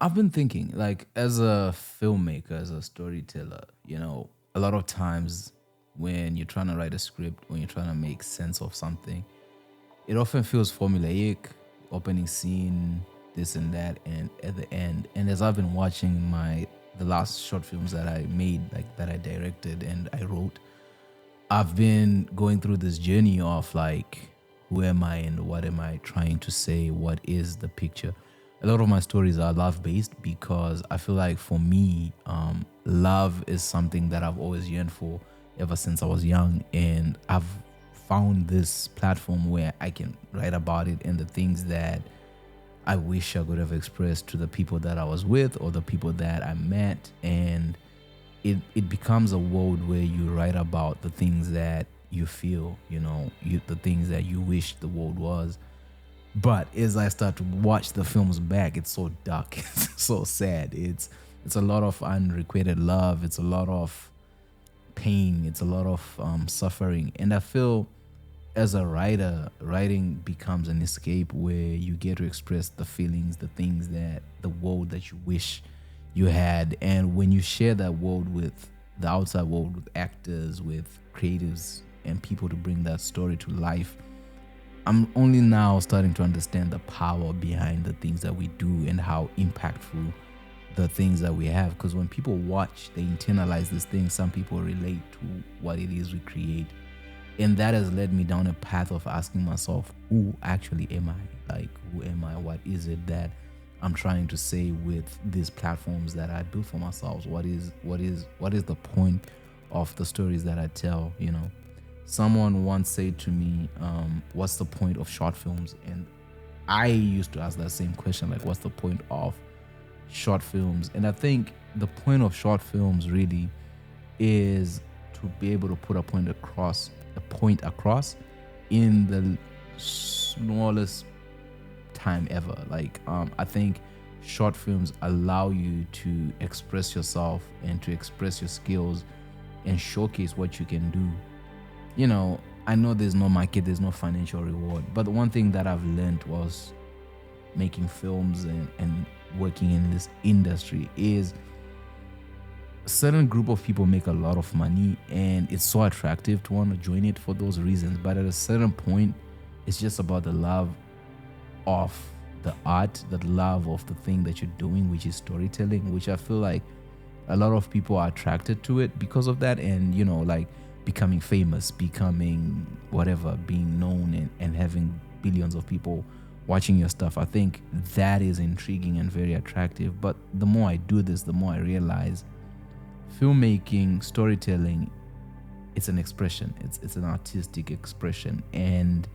I've been thinking, like, as a filmmaker, as a storyteller, a lot of times when you're trying to write a script, when you're trying to make sense of something, it often feels formulaic, opening scene, this and that, and at the end. And as I've been watching the last short films that I made, like that I directed and I wrote, I've been going through this journey of like, who am I and what am I trying to say? What is the picture? A lot of my stories are love based because I feel like for me, love is something that I've always yearned for ever since I was young. And I've found this platform where I can write about it and the things that I wish I could have expressed to the people that I was with or the people that I met. And it becomes a world where you write about the things that you feel, the things that you wish the world was. But as I start to watch the films back, it's so dark, it's so sad. It's a lot of unrequited love. It's a lot of pain. It's a lot of suffering. And I feel as a writer, writing becomes an escape where you get to express the feelings, the things that the world that you wish you had. And when you share that world with the outside world, with actors, with creatives, and people to bring that story to life, I'm only now starting to understand the power behind the things that we do and how impactful the things that we have. Because when people watch, they internalize these things. Some people relate to what it is we create. And that has led me down a path of asking myself, who actually am I? Like, who am I? What is it that I'm trying to say with these platforms that I built for myself? What is the point of the stories that I tell? Someone once said to me, what's the point of short films? And I used to ask that same question, like, what's the point of short films? And I think the point of short films really is to be able to put a point across in the smallest time ever. Like, I think short films allow you to express yourself and to express your skills and showcase what you can do. I know there's no market, there's no financial reward, but the one thing that I've learned was making films and working in this industry is a certain group of people make a lot of money and it's so attractive to want to join it for those reasons. But at a certain point, it's just about the love of the art, the love of the thing that you're doing, which is storytelling, which I feel like a lot of people are attracted to it because of that. And, like becoming famous, becoming whatever, being known and having billions of people watching your stuff. I think that is intriguing and very attractive. But the more I do this, the more I realize filmmaking, storytelling, it's an expression. It's an artistic expression. And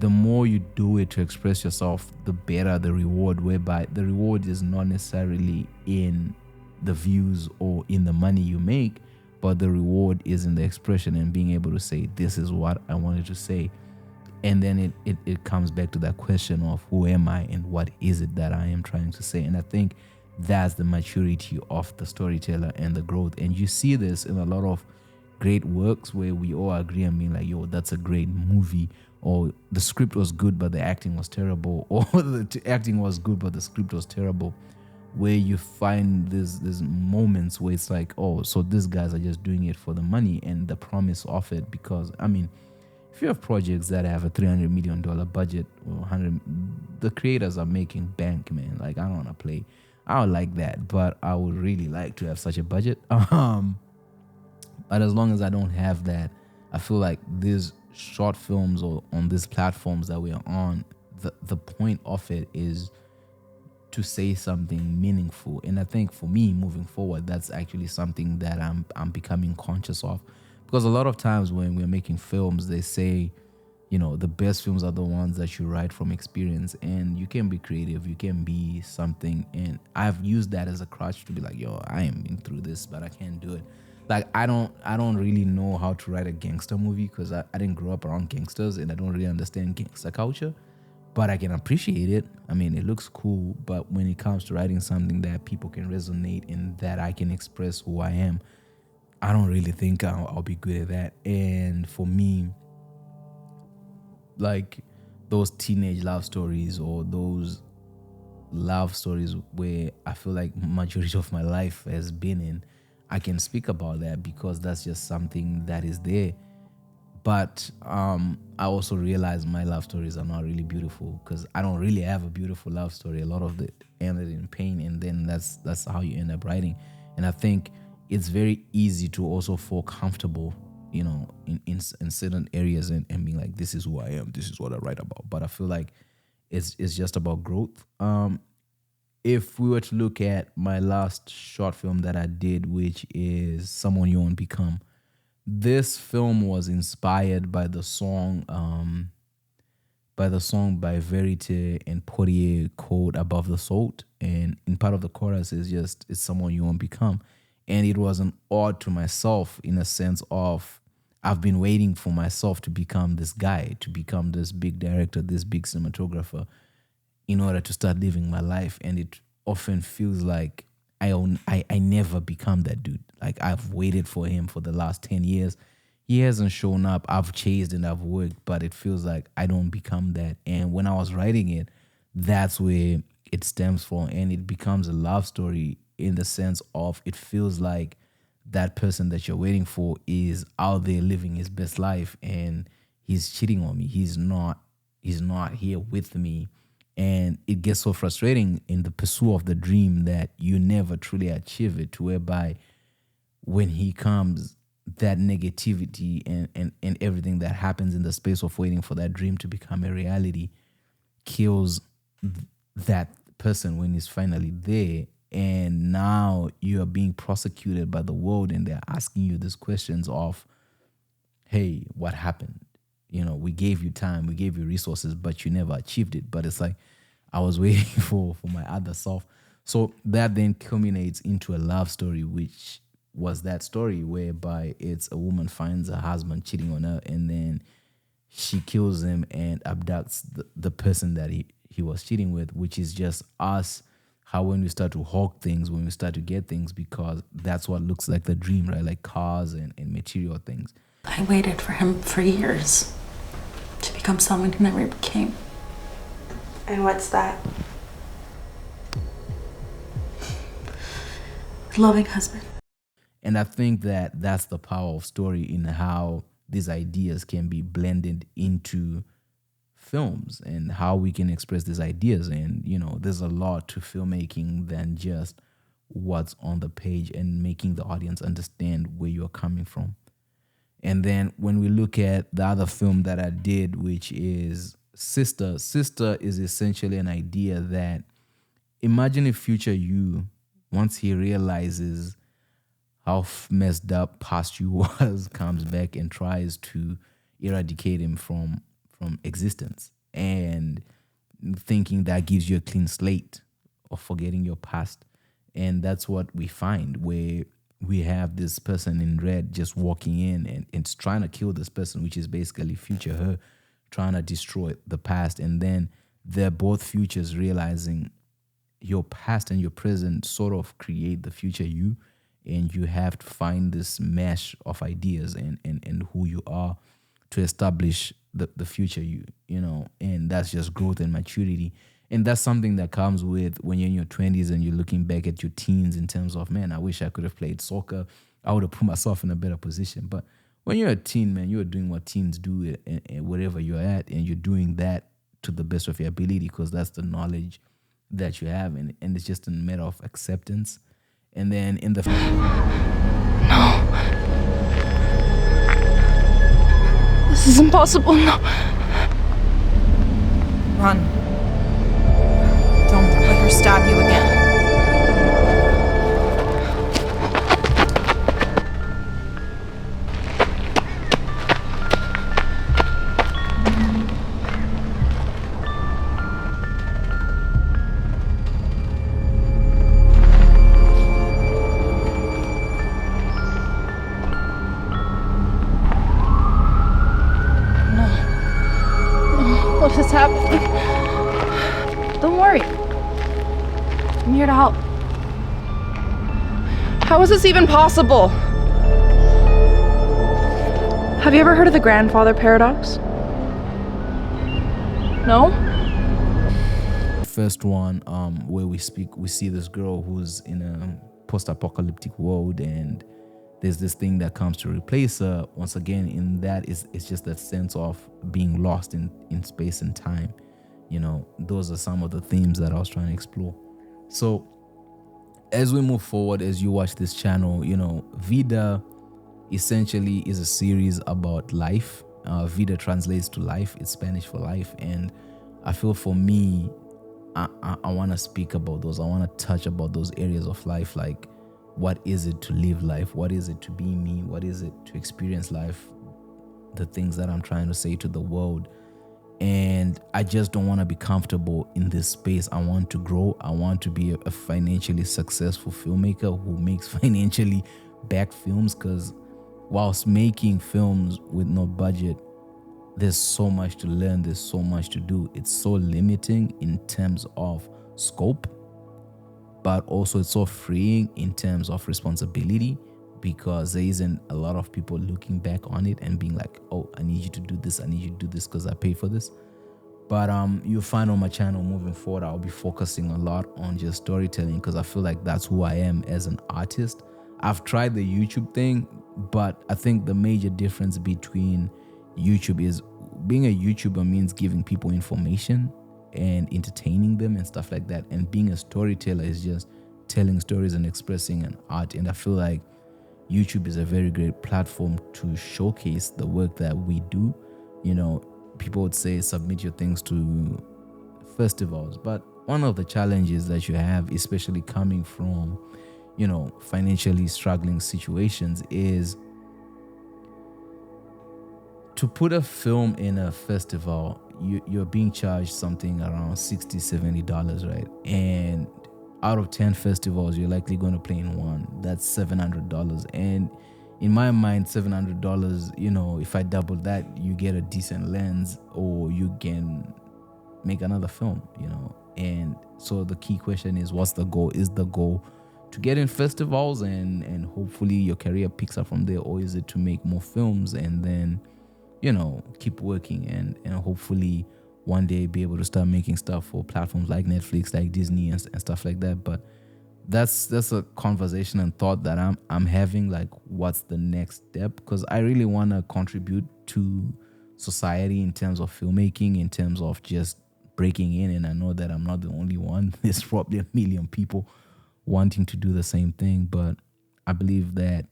the more you do it to express yourself, the better the reward, whereby the reward is not necessarily in the views or in the money you make, but the reward is in the expression and being able to say, this is what I wanted to say. And then it comes back to that question of who am I and what is it that I am trying to say. And I think that's the maturity of the storyteller and the growth. And you see this in a lot of great works where we all agree and being like, yo, that's a great movie, or the script was good but the acting was terrible, or the acting was good but the script was terrible, where you find these moments where it's like, oh, so these guys are just doing it for the money and the promise of it. Because if you have projects that have a $300 million budget or 100, the creators are making bank, man. Like, I don't want to play. I would like that, but I would really like to have such a budget. But as long as I don't have that, I feel like these short films or on these platforms that we are on, the point of it is to say something meaningful. And I think for me, moving forward, that's actually something that I'm becoming conscious of. Because a lot of times when we're making films, they say, the best films are the ones that you write from experience. And you can be creative, you can be something. And I've used that as a crutch to be like, yo, I am been through this, but I can't do it. Like, I don't really know how to write a gangster movie because I didn't grow up around gangsters and I don't really understand gangster culture. But I can appreciate it. It looks cool. But when it comes to writing something that people can resonate and that I can express who I am, I don't really think I'll be good at that. And for me, like those teenage love stories or those love stories where I feel like majority of my life has been in, I can speak about that because that's just something that is there. But I also realize my love stories are not really beautiful because I don't really have a beautiful love story. A lot of it ended in pain, and then that's how you end up writing. And I think it's very easy to also fall comfortable, in certain areas and being like, this is who I am, this is what I write about. But I feel like it's just about growth. If we were to look at my last short film that I did, which is Someone You Won't Become, this film was inspired by the song by Verite and Poirier called Above the Salt. And in part of the chorus is just, it's someone you won't become. And it was an ode to myself in a sense of, I've been waiting for myself to become this guy, to become this big director, this big cinematographer, in order to start living my life. And it often feels like I never become that dude. Like, I've waited for him for the last 10 years. He hasn't shown up. I've chased and I've worked, but it feels like I don't become that. And when I was writing it, that's where it stems from. And it becomes a love story in the sense of, it feels like that person that you're waiting for is out there living his best life and he's cheating on me. He's not here with me. And it gets so frustrating in the pursuit of the dream that you never truly achieve it, to whereby when he comes, that negativity and everything that happens in the space of waiting for that dream to become a reality kills that person when he's finally there. And now you are being prosecuted by the world and they're asking you these questions of, hey, what happened? We gave you time, we gave you resources, but you never achieved it. But it's like, I was waiting for my other self. So that then culminates into a love story, which was that story whereby it's a woman finds her husband cheating on her, and then she kills him and abducts the person that he was cheating with, which is just us, how when we start to hawk things, when we start to get things, because that's what looks like the dream, right? Like cars and material things. I waited for him for years to become someone he never became. And what's that? A loving husband. And I think that that's the power of story, in how these ideas can be blended into films and how we can express these ideas. And, there's a lot to filmmaking than just what's on the page and making the audience understand where you're coming from. And then when we look at the other film that I did, which is Sister is essentially an idea that, imagine if future you, once he realizes how messed up past you was, comes back and tries to eradicate him from existence, and thinking that gives you a clean slate of forgetting your past. And that's what we find, where we have this person in red just walking in and it's trying to kill this person, which is basically future her, trying to destroy the past. And then they're both futures realizing your past and your present sort of create the future you, and you have to find this mesh of ideas and who you are to establish the future you, and that's just growth and maturity. And that's something that comes with when you're in your 20s and you're looking back at your teens in terms of, man, I wish I could have played soccer. I would have put myself in a better position. But when you're a teen, man, you're doing what teens do and wherever you're at, and you're doing that to the best of your ability, because that's the knowledge that you have. And it's just a matter of acceptance. And then in the... No. This is impossible. No. Run. Don't let her stab you again. What is happening? Don't worry. I'm here to help. How is this even possible? Have you ever heard of the grandfather paradox? No? first one, where we see this girl who's in a post-apocalyptic world, and there's this thing that comes to replace her. Once again, in that is it's just that sense of being lost in space and time. Those are some of the themes that I was trying to explore. So as we move forward, as you watch this channel, Vida essentially is a series about life. Vida translates to life. It's Spanish for life. And I feel for me, I want to speak about those. I want to touch about those areas of life. Like, what is it to live life? What is it to be me? What is it to experience life? The things that I'm trying to say to the world. And I just don't want to be comfortable in this space. I want to grow. I want to be a financially successful filmmaker who makes financially backed films, because whilst making films with no budget, there's so much to learn. There's so much to do. It's so limiting in terms of scope, but also it's so freeing in terms of responsibility, because there isn't a lot of people looking back on it and being like, oh, I need you to do this. I need you to do this because I pay for this. But you'll find on my channel moving forward, I'll be focusing a lot on just storytelling, because I feel like that's who I am as an artist. I've tried the YouTube thing, but I think the major difference between YouTube is being a YouTuber means giving people information and entertaining them and stuff like that. And being a storyteller is just telling stories and expressing an art. And I feel like YouTube is a very great platform to showcase the work that we do. People would say submit your things to festivals, but one of the challenges that you have, especially coming from, financially struggling situations, is to put a film in a festival. You're being charged something around $60-$70, right? And out of 10 festivals, you're likely going to play in one. That's $700. And in my mind, $700, if I double that, you get a decent lens, or you can make another film, And so the key question is, what's the goal? Is the goal to get in festivals and hopefully your career picks up from there, or is it to make more films and then, keep working and hopefully one day be able to start making stuff for platforms like Netflix, like Disney and stuff like that? But that's a conversation and thought that I'm having, like, what's the next step? Because I really want to contribute to society in terms of filmmaking, in terms of just breaking in. And I know that I'm not the only one. There's probably a million people wanting to do the same thing. But I believe that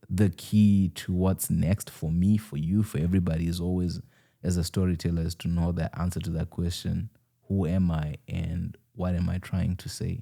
the key to what's next for me, for you, for everybody is always, as a storyteller, is to know the answer to that question: who am I and what am I trying to say?